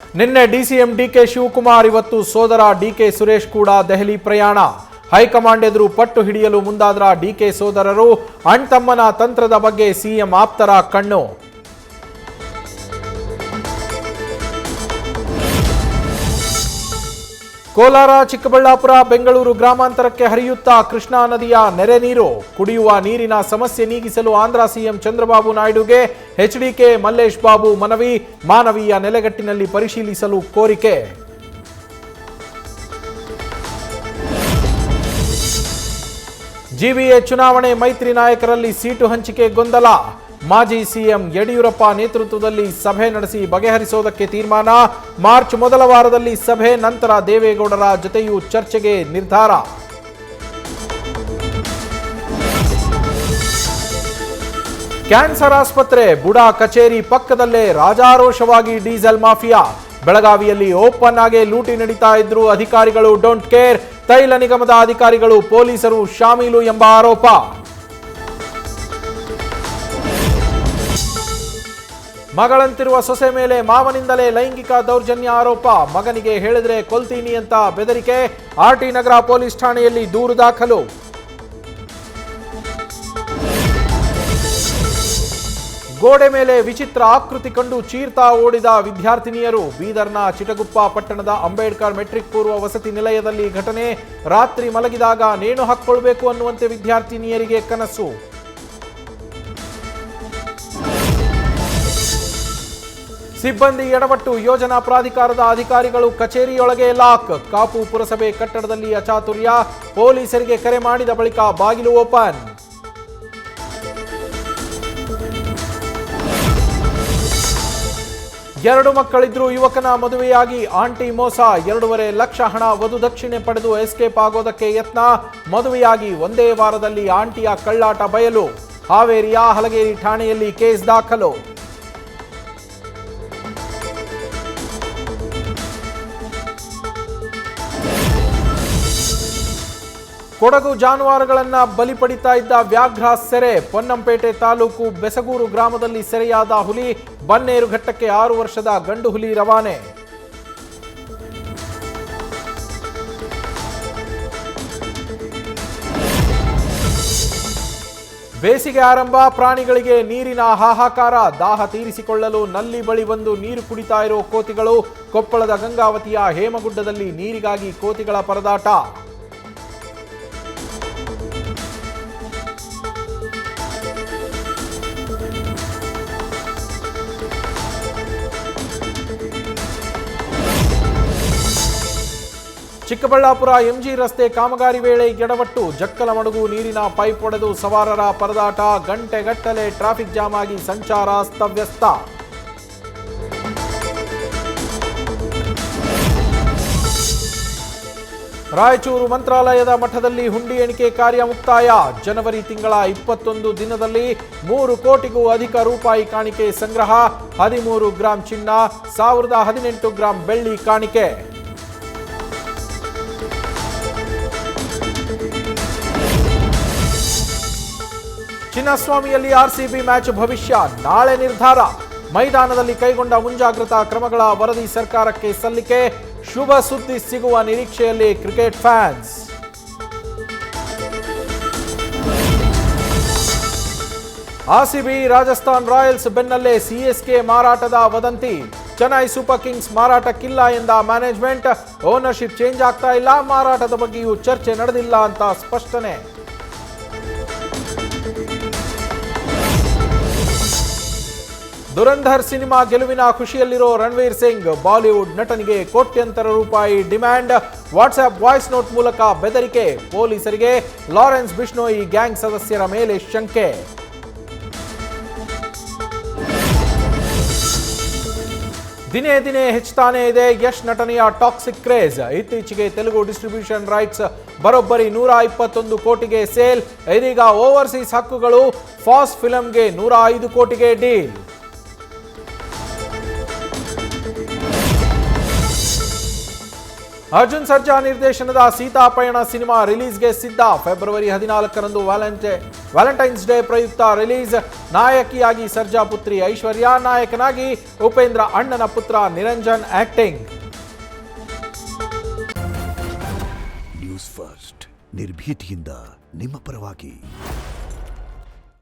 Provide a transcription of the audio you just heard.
ನಿನ್ನೆ DCM DK Shivakumar ಇವತ್ತು ಸೋದರ ಡಿಕೆ ಸುರೇಶ್ ಕೂಡ ದೆಹಲಿ ಪ್ರಯಾಣ. ಹೈಕಮಾಂಡ್ ಎದುರು ಪಟ್ಟು ಹಿಡಿಯಲು ಮುಂದಾದ್ರ ಡಿಕೆ ಸೋದರರು. ಅಣ್ತಮ್ಮನ ತಂತ್ರದ ಬಗ್ಗೆ ಸಿಎಂ ಆಪ್ತರ ಕಣ್ಣು. ಕೋಲಾರ, ಚಿಕ್ಕಬಳ್ಳಾಪುರ, ಬೆಂಗಳೂರು ಗ್ರಾಮಾಂತರಕ್ಕೆ ಹರಿಯುತ್ತಾ ಕೃಷ್ಣಾ ನದಿಯ ನೆರೆ ನೀರು. ಕುಡಿಯುವ ನೀರಿನ ಸಮಸ್ಯೆ ನೀಗಿಸಲು ಆಂಧ್ರ ಸಿಎಂ ಚಂದ್ರಬಾಬು ನಾಯ್ಡುಗೆ ಎಚ್ಡಿಕೆ ಮಲ್ಲೇಶ್ ಬಾಬು ಮನವಿ. ಮಾನವೀಯ ನೆಲೆಗಟ್ಟಿನಲ್ಲಿ ಪರಿಶೀಲಿಸಲು ಕೋರಿಕೆ. ಜಿಬಿಎ ಚುನಾವಣೆ ಮೈತ್ರಿ ನಾಯಕರಲ್ಲಿ ಸೀಟು ಹಂಚಿಕೆ ಗೊಂದಲ. ಮಾಜಿ ಸಿಎಂ ಯಡಿಯೂರಪ್ಪ ನೇತೃತ್ವದಲ್ಲಿ ಸಭೆ ನಡೆಸಿ ಬಗೆಹರಿಸೋದಕ್ಕೆ ತೀರ್ಮಾನ. ಮಾರ್ಚ್ ಮೊದಲ ವಾರದಲ್ಲಿ ಸಭೆ, ನಂತರ ದೇವೇಗೌಡರ ಜೊತೆಯೂ ಚರ್ಚೆಗೆ ನಿರ್ಧಾರ. ಕ್ಯಾನ್ಸರ್ ಆಸ್ಪತ್ರೆ, ಬುಡಾ ಕಚೇರಿ ಪಕ್ಕದಲ್ಲೇ ರಾಜಾರೋಷವಾಗಿ ಡೀಸೆಲ್ ಮಾಫಿಯಾ. ಬೆಳಗಾವಿಯಲ್ಲಿ ಓಪನ್ ಆಗಿ ಲೂಟಿ ನಡೀತಾ ಇದ್ರು ಅಧಿಕಾರಿಗಳು ಡೋಂಟ್ ಕೇರ್. ತೈಲ ನಿಗಮದ ಅಧಿಕಾರಿಗಳು ಪೊಲೀಸರು ಶಾಮೀಲು ಎಂಬ ಆರೋಪ. ಮಗಳಂತಿರುವ ಸೊಸೆ ಮೇಲೆ ಮಾವನಿಂದಲೇ ಲೈಂಗಿಕ ದೌರ್ಜನ್ಯ ಆರೋಪ. ಮಗನಿಗೆ ಹೇಳಿದ್ರೆ ಕೊಲ್ತೀನಿ ಅಂತ ಬೆದರಿಕೆ. ಆರ್ಟಿ ನಗರ ಪೊಲೀಸ್ ಠಾಣೆಯಲ್ಲಿ ದೂರು ದಾಖಲು. ಗೋಡೆ ಮೇಲೆ ವಿಚಿತ್ರ ಆಕೃತಿ ಕಂಡು ಚೀರ್ತಾ ಓಡಿದ ವಿದ್ಯಾರ್ಥಿನಿಯರು. ಬೀದರ್ನ ಚಿಟಗುಪ್ಪ ಪಟ್ಟಣದ ಅಂಬೇಡ್ಕರ್ ಮೆಟ್ರಿಕ್ ಪೂರ್ವ ವಸತಿ ನಿಲಯದಲ್ಲಿ ಘಟನೆ. ರಾತ್ರಿ ಮಲಗಿದಾಗ ನೇಣು ಹಾಕ್ಕೊಳ್ಬೇಕು ಅನ್ನುವಂತೆ ವಿದ್ಯಾರ್ಥಿನಿಯರಿಗೆ ಕನಸು. ಸಿಬ್ಬಂದಿ ಎಡವಟ್ಟು, ಯೋಜನಾ ಪ್ರಾಧಿಕಾರದ ಅಧಿಕಾರಿಗಳು ಕಚೇರಿಯೊಳಗೆ ಲಾಕ್. ಕಾಪು ಪುರಸಭೆ ಕಟ್ಟಡದಲ್ಲಿ ಅಚಾತುರ್ಯ. ಪೊಲೀಸರಿಗೆ ಕರೆ ಮಾಡಿದ ಬಳಿಕ ಬಾಗಿಲು ಓಪನ್. ಎರಡು ಮಕ್ಕಳಿದ್ರು ಯುವಕನ ಮದುವೆಯಾಗಿ ಆಂಟಿ ಮೋಸ. 2.5 ಲಕ್ಷ ಹಣ ವಧು ದಕ್ಷಿಣೆ ಪಡೆದು ಎಸ್ಕೇಪ್ ಆಗೋದಕ್ಕೆ ಯತ್ನ. ಮದುವೆಯಾಗಿ ಒಂದೇ ವಾರದಲ್ಲಿ ಆಂಟಿಯ ಕಳ್ಳಾಟ ಬಯಲು. ಹಾವೇರಿಯ ಹಲಗೇರಿ ಠಾಣೆಯಲ್ಲಿ ಕೇಸ್ ದಾಖಲು. ಕೊಡಗು ಜಾನುವಾರುಗಳನ್ನ ಬಲಿ ಪಡಿತಾ ಇದ್ದ ವ್ಯಾಘ್ರ ಸೆರೆ. ಪೊನ್ನಂಪೇಟೆ ತಾಲೂಕು ಬೆಸಗೂರು ಗ್ರಾಮದಲ್ಲಿ ಸೆರೆಯಾದ ಹುಲಿ. ಬನ್ನೇರುಘಟ್ಟಕ್ಕೆ 6 ವರ್ಷದ ಗಂಡು ಹುಲಿ ರವಾನೆ. ಬೇಸಿಗೆ ಆರಂಭ, ಪ್ರಾಣಿಗಳಿಗೆ ನೀರಿನ ಹಾಹಾಕಾರ. ದಾಹ ತೀರಿಸಿಕೊಳ್ಳಲು ನಲ್ಲಿ ಬಳಿ ಬಂದು ನೀರು ಕುಡಿತಾ ಇರೋ ಕೋತಿಗಳು. ಕೊಪ್ಪಳದ ಗಂಗಾವತಿಯ ಹೇಮಗುಡ್ಡದಲ್ಲಿ ನೀರಿಗಾಗಿ ಕೋತಿಗಳ ಪರದಾಟ. ಚಿಕ್ಕಬಳ್ಳಾಪುರ ಎಂಜಿ ರಸ್ತೆ ಕಾಮಗಾರಿ ವೇಳೆ ಎಡವಟ್ಟು. ಜಕ್ಕಲಮಡುಗು ನೀರಿನ ಪೈಪ್ ಒಡೆದು ಸವಾರರ ಪರದಾಟ. ಗಂಟೆಗಟ್ಟಲೆ ಟ್ರಾಫಿಕ್ ಜಾಮ್ ಆಗಿ ಸಂಚಾರ ಅಸ್ತವ್ಯಸ್ತ. ರಾಯಚೂರು ಮಂತ್ರಾಲಯದ ಮಠದಲ್ಲಿ ಹುಂಡಿ ಎಣಿಕೆ ಕಾರ್ಯ ಮುಕ್ತಾಯ. ಜನವರಿ ತಿಂಗಳ 21 ದಿನದಲ್ಲಿ 3 ಕೋಟಿಗೂ ಅಧಿಕ ರೂಪಾಯಿ ಕಾಣಿಕೆ ಸಂಗ್ರಹ. 13 ಗ್ರಾಂ ಚಿನ್ನ, 1018 ಗ್ರಾಂ ಬೆಳ್ಳಿ ಕಾಣಿಕೆ. ಚಿನ್ನಸ್ವಾಮಿಯಲ್ಲಿ ಆರ್ಸಿಬಿ ಮ್ಯಾಚ್ ಭವಿಷ್ಯ ನಾಳೆ ನಿರ್ಧಾರ. ಮೈದಾನದಲ್ಲಿ ಕೈಗೊಂಡ ಮುಂಜಾಗ್ರತಾ ಕ್ರಮಗಳ ವರದಿ ಸರ್ಕಾರಕ್ಕೆ ಸಲ್ಲಿಕೆ. ಶುಭ ಸುದ್ದಿ ಸಿಗುವ ನಿರೀಕ್ಷೆಯಲ್ಲಿ cricket fans. RCB Rajasthan Royals ಬೆನ್ನಲ್ಲೇ ಸಿಎಸ್ಕೆ ಮಾರಾಟದ ವದಂತಿ. ಚೆನ್ನೈ ಸೂಪರ್ ಕಿಂಗ್ಸ್ ಮಾರಾಟಕ್ಕಿಲ್ಲ ಎಂದ ಮ್ಯಾನೇಜ್ಮೆಂಟ್. ಓನರ್ಶಿಪ್ ಚೇಂಜ್ ಆಗ್ತಾ ಇಲ್ಲ, ಮಾರಾಟದ ಬಗ್ಗೆಯೂ ಚರ್ಚೆ ನಡೆದಿಲ್ಲ ಅಂತ ಸ್ಪಷ್ಟನೆ. ದುರಂಧರ್ ಸಿನಿಮಾ ಗೆಲುವಿನ ಖುಷಿಯಲ್ಲಿರೋ ರಣವೀರ್ ಸಿಂಗ್. ಬಾಲಿವುಡ್ ನಟನಿಗೆ ಕೋಟ್ಯಂತರ ರೂಪಾಯಿ ಡಿಮ್ಯಾಂಡ್. ವಾಟ್ಸ್ಆಪ್ ವಾಯ್ಸ್ ನೋಟ್ ಮೂಲಕ ಬೆದರಿಕೆ. ಪೊಲೀಸರಿಗೆ ಲಾರೆನ್ಸ್ ಬಿಷ್ಣೋಯಿ ಗ್ಯಾಂಗ್ ಸದಸ್ಯರ ಮೇಲೆ ಶಂಕೆ. ದಿನೇ ದಿನೇ ಹೆಚ್ಚುತ್ತಾನೇ ಇದೆ ಯಶ್ ನಟನೆಯ ಟಾಕ್ಸಿಕ್ ಕ್ರೇಜ್. ಇತ್ತೀಚೆಗೆ ತೆಲುಗು ಡಿಸ್ಟ್ರಿಬ್ಯೂಷನ್ ರೈಟ್ಸ್ ಬರೋಬ್ಬರಿ 121 ಕೋಟಿಗೆ ಸೇಲ್. ಇದೀಗ ಓವರ್ಸೀಸ್ ಹಕ್ಕುಗಳು. ಫಾಸ್ ಫಿಲ್ಮ್ಗೆ 105 ಕೋಟಿಗೆ ಡೀಲ್. ಅರ್ಜುನ್ ಸರ್ಜಾ ನಿರ್ದೇಶನದ ಸೀತಾಪಯಣ ಸಿನಿಮಾ ರಿಲೀಸ್ಗೆ ಸಿದ್ಧ. ಫೆಬ್ರವರಿ 14ರಂದು ವ್ಯಾಲೆಂಟೈನ್ಸ್ ಡೇ ಪ್ರಯುಕ್ತ ರಿಲೀಸ್. ನಾಯಕಿಯಾಗಿ ಸರ್ಜಾ ಪುತ್ರಿ ಐಶ್ವರ್ಯ, ನಾಯಕನಾಗಿ ಉಪೇಂದ್ರ ಅಣ್ಣನ ಪುತ್ರ ನಿರಂಜನ್ ಆಕ್ಟಿಂಗ್. ನ್ಯೂಸ್ ಫಸ್ಟ್ ನಿರ್ಭೀತಿಯಿಂದ ನಿಮ್ಮ ಪರವಾಗಿ.